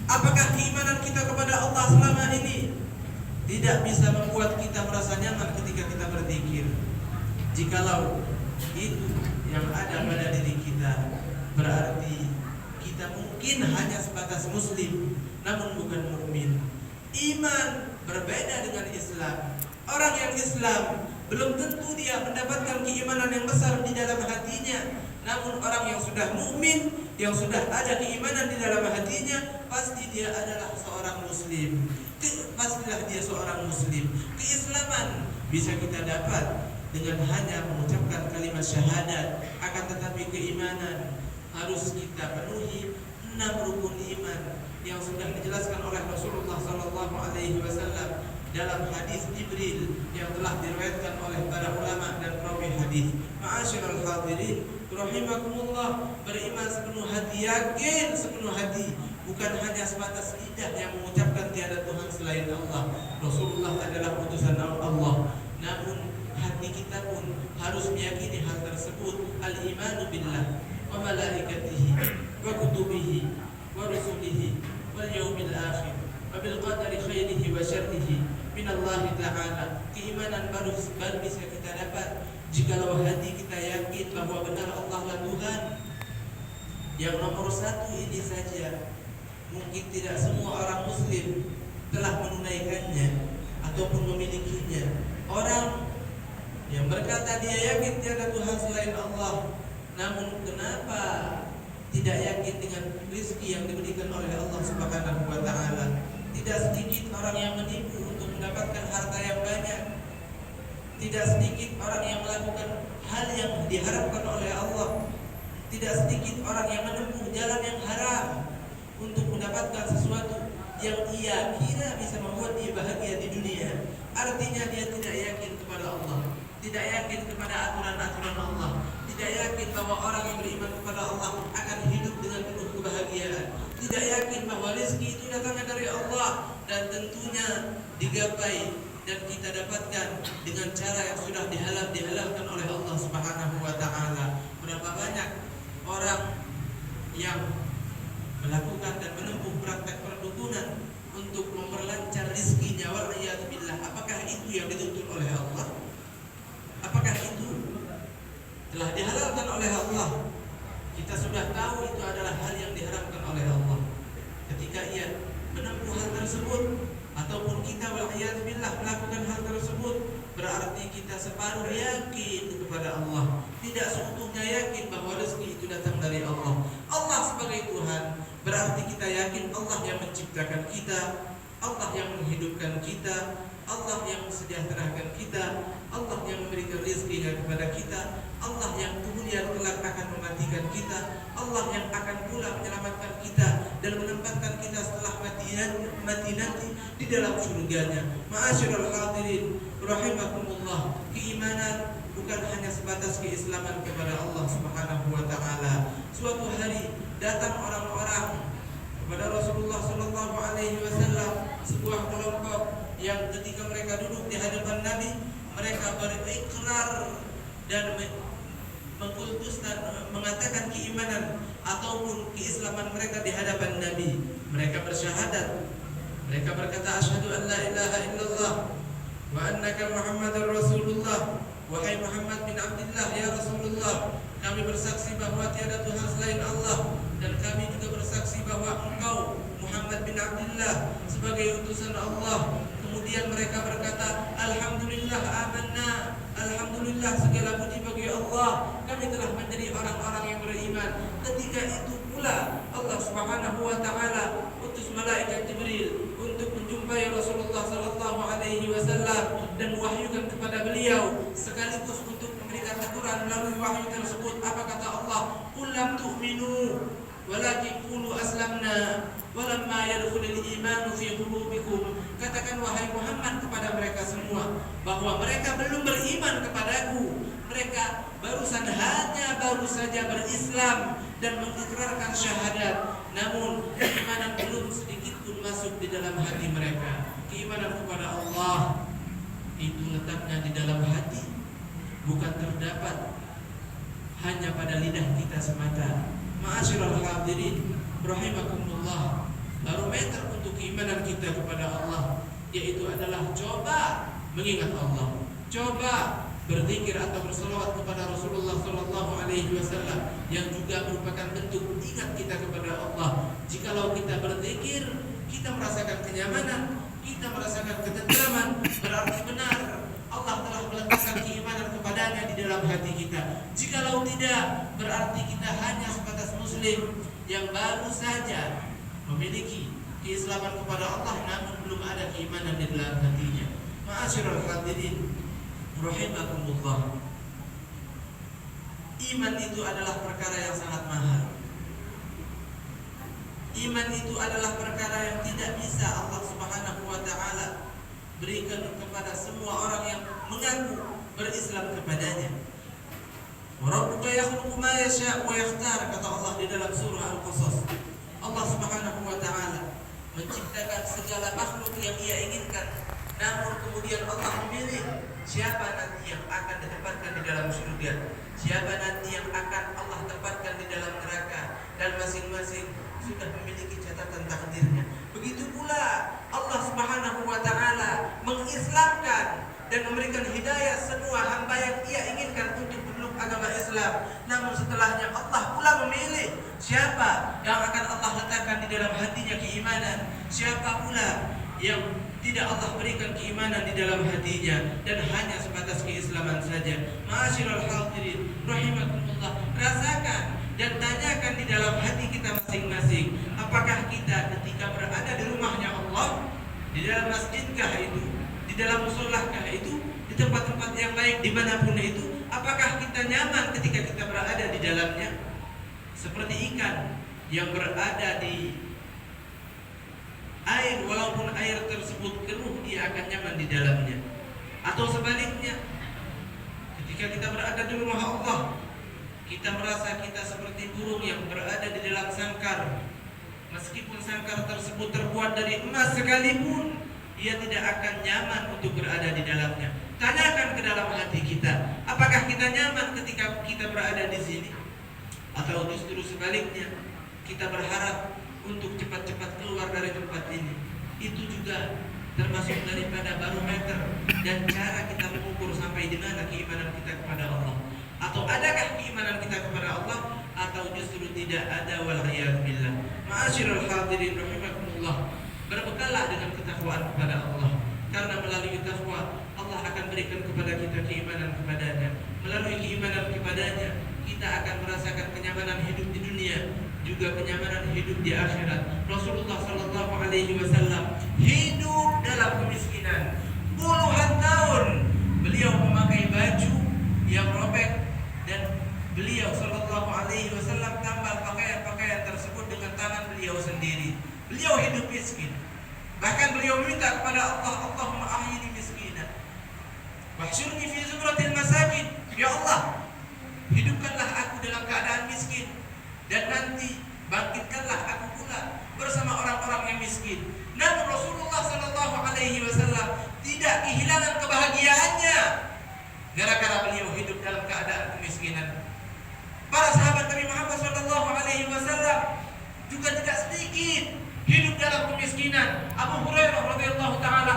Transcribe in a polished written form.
Apakah keimanan kita kepada Allah selama ini tidak bisa membuat kita merasa nyaman ketika kita berzikir? Jikalau itu yang ada pada diri kita, berarti kita mungkin hanya sebatas muslim, namun bukan mukmin. Iman berbeda dengan Islam. Orang yang Islam belum tentu dia mendapatkan keimanan yang besar di dalam hatinya. Namun orang yang sudah mukmin, yang sudah ada keimanan di dalam hatinya, pasti dia adalah seorang muslim. Pastilah dia seorang muslim. Keislaman bisa kita dapat dengan hanya mengucapkan kalimat syahadat, akan tetapi keimanan harus kita penuhi 6 rukun iman yang sudah dijelaskan oleh Rasulullah SAW dalam hadis Jibril yang telah diriwayatkan oleh para ulama dan perawi hadis. Ma'asyiral hadirin rahimakumullah, beriman sepenuh hati, yakin sepenuh hati, bukan hanya sebatas lidah yang mengucapkan tiada Tuhan selain Allah, Rasulullah adalah utusan Allah, namun hati kita pun harus meyakini hal tersebut. Al-imanu billah wa malaikatihi wa kutubihi wa rusulihi wal yaumil akhir wa bil qadari khairihi wa syarrihi minallahi ta'ala. Keimanan baru bisa kita dapat jikalau hati kita yakin bahwa benar Allah lah Tuhan. Yang nomor 1 ini saja mungkin tidak semua orang muslim telah menunaikannya ataupun memilikinya. Orang yang berkata dia yakin tiada Tuhan selain Allah, namun kenapa tidak yakin dengan rezeki yang diberikan oleh Allah Subhanahu wa taala? Tidak sedikit orang yang menipu untuk mendapatkan harta yang banyak. Tidak sedikit orang yang melakukan hal yang diharapkan oleh Allah. Tidak sedikit orang yang menempuh jalan yang haram untuk mendapatkan sesuatu yang ia kira bisa membuat dia bahagia di dunia. Artinya dia tidak yakin kepada Allah, tidak yakin kepada aturan-aturan Allah, tidak yakin bahwa orang yang beriman kepada Allah akan hidup dengan penuh kebahagiaan, tidak yakin bahwa rezeki itu datangnya dari Allah dan tentunya digapai dan kita dapatkan dengan cara yang sudah dihalalkan oleh Allah Subhanahu wa taala. Berapa banyak orang yang melakukan dan menempuh praktek perdukunan untuk memperlancar rezekinya, wal'iyadzubillah. Apakah itu yang dituntut oleh Allah? Apakah itu telah dihalalkan oleh Allah? Kita sudah tahu itu adalah hal yang diharamkan oleh Allah. Ketika ia menempuh hal tersebut ataupun kita wal'iyadzubillah melakukan hal tersebut, berarti kita separuh yakin kepada Allah, tidak seutuhnya yakin bahwa rezeki itu datang dari Allah. Allah sebagai Tuhan, berarti kita yakin Allah yang menciptakan kita, Allah yang menghidupkan kita, Allah yang mensejahterakan kita, Allah yang memberikan rezeki kepada kita, Allah yang kemudian kelak akan mematikan kita, Allah yang akan pula menyelamatkan kita dan menempatkan kita setelah mati nanti di dalam surganya. Ma'asyiral hadirin rahimakumullah, keimanan bukan hanya sebatas keislaman kepada Allah Subhanahu wa taala. Suatu hari datang orang-orang kepada Rasulullah sallallahu alaihi wasallam, sebuah kelompok yang ketika mereka duduk di hadapan Nabi, mereka berikrar dan mengkultus dan mengatakan keimanan ataupun keislaman mereka di hadapan Nabi. Mereka bersyahadat. Mereka berkata, asyhadu an la ilaha illallah wa annaka Muhammadar Rasulullah. Wahai Muhammad bin Abdullah, ya Rasulullah, kami bersaksi bahwa tiada Tuhan selain Allah, dan kami juga bersaksi bahwa engkau Muhammad bin Abdullah sebagai utusan Allah. Kemudian mereka berkata, alhamdulillah amanna, alhamdulillah segala puji bagi Allah, kami telah menjadi orang-orang yang beriman. Ketika itu pula Allah Subhanahu wa taala utus malaikat Jibril untuk menjumpai Rasulullah sallallahu alaihi wasallam dan mewahyukan kepada beliau, sekaligus untuk memberikan aturan melalui wahyu tersebut. Apa kata Allah? Qul lam tu'minu walakin qulu aslamna walamma yadkhulul imanu fi qulubikum. Katakan wahai Muhammad kepada mereka semua bahwa mereka belum beriman kepadaku. Mereka baru saja berislam dan mengikrarkan syahadat, namun keimanan belum sedikit pun masuk di dalam hati mereka. Keimanan kepada Allah itu letaknya di dalam hati, bukan terdapat hanya pada lidah kita semata. Ma'asyiral hadirin rahimakumullah, barometer untuk keimanan kita kepada Allah, yaitu adalah coba mengingat Allah, coba berzikir atau berselawat kepada Rasulullah Sallallahu Alaihi Wasallam, yang juga merupakan bentuk ingat kita kepada Allah. Jikalau kita berzikir, kita merasakan kenyamanan, kita merasakan ketentraman, berarti benar Allah telah meletakkan keimanan kepadanya di dalam hati kita. Jikalau tidak, berarti kita hanya sebatas muslim yang baru saja memiliki keislaman kepada Allah, namun belum ada keimanan di dalam hatinya. Ma'asyiral hadirin rahimakumullah. Iman itu adalah perkara yang sangat mahal. Iman itu adalah perkara yang tidak bisa Allah Subhanahu wa taala berikan kepada semua orang yang mengaku berislam kepadanya. Rabbuka yakhluqu ma yasha' wa yakhtar, kata Allah di dalam surah Al-Qasas. Allah Subhanahu wa taala menciptakan segala makhluk yang Ia inginkan, namun kemudian Allah memilih siapa nanti yang akan ditempatkan di dalam surga, siapa nanti yang akan Allah tempatkan di dalam neraka, dan masing-masing sudah memiliki catatan takdirnya. Begitu pula Allah Subhanahu wa taala mengislamkan dan memberikan hidayah semua hamba yang Ia inginkan untuk bermeluk agama Islam. Namun setelahnya Allah pula memilih siapa yang akan Allah letakkan di dalam hatinya keimanan, siapa pula yang tidak Allah berikan keimanan di dalam hatinya dan hanya sebatas keislaman saja. Ma'asyiral hadirin rahimakumullah, rasakan dan tanyakan di dalam hati kita masing-masing, apakah kita ketika berada di rumahnya Allah, di dalam masjidkah itu, di dalam musholahkah itu, di tempat-tempat yang baik dimanapun itu, apakah kita nyaman ketika kita berada di dalamnya? Seperti ikan yang berada di air, walaupun air tersebut keruh, dia akan nyaman di dalamnya. Atau sebaliknya, ketika kita berada di rumah Allah, kita merasa kita seperti burung yang berada di dalam sangkar. Meskipun sangkar tersebut terbuat dari emas sekalipun, ia tidak akan nyaman untuk berada di dalamnya. Tanyakan ke dalam hati kita, apakah kita nyaman ketika kita berada di sini? Atau justru sebaliknya, kita berharap untuk cepat-cepat keluar dari tempat ini. Itu juga termasuk daripada barometer dan cara kita mengukur sampai di mana keimanan kita kepada Allah. Atau adakah keimanan kita kepada Allah, atau justru tidak ada, wal'iyadzu billah. Ma'asyiral hadirin rahimakumullah, berbekallah dengan ketakwaan kepada Allah, karena melalui takwa Allah akan berikan kepada kita keimanan kepadanya. Melalui keimanan kepadanya, kita akan merasakan kenyamanan hidup di dunia, juga kenyamanan hidup di akhirat. Rasulullah Sallallahu Alaihi Wasallam hidup dalam kemiskinan puluhan tahun. Beliau memakai baju yang robek dan beliau Sallallahu Alaihi Wasallam tambal pakaian-pakaian tersebut dengan tangan beliau sendiri. Beliau hidup miskin. Bahkan beliau meminta kepada Allah, Allahumma ahyini miskinan wahsyurni fi zumratil masakin. Ya Allah, hidupkanlah aku dalam keadaan miskin, dan nanti bangkitkanlah aku pula bersama orang-orang yang miskin. Namun Rasulullah Sallallahu Alaihi Wasallam tidak kehilangan kebahagiaannya gara-gara beliau hidup dalam keadaan kemiskinan. Para sahabat Nabi Muhammad Sallallahu Alaihi Wasallam juga tidak sedikit hidup dalam kemiskinan. Abu Hurairah radhiyallahu taala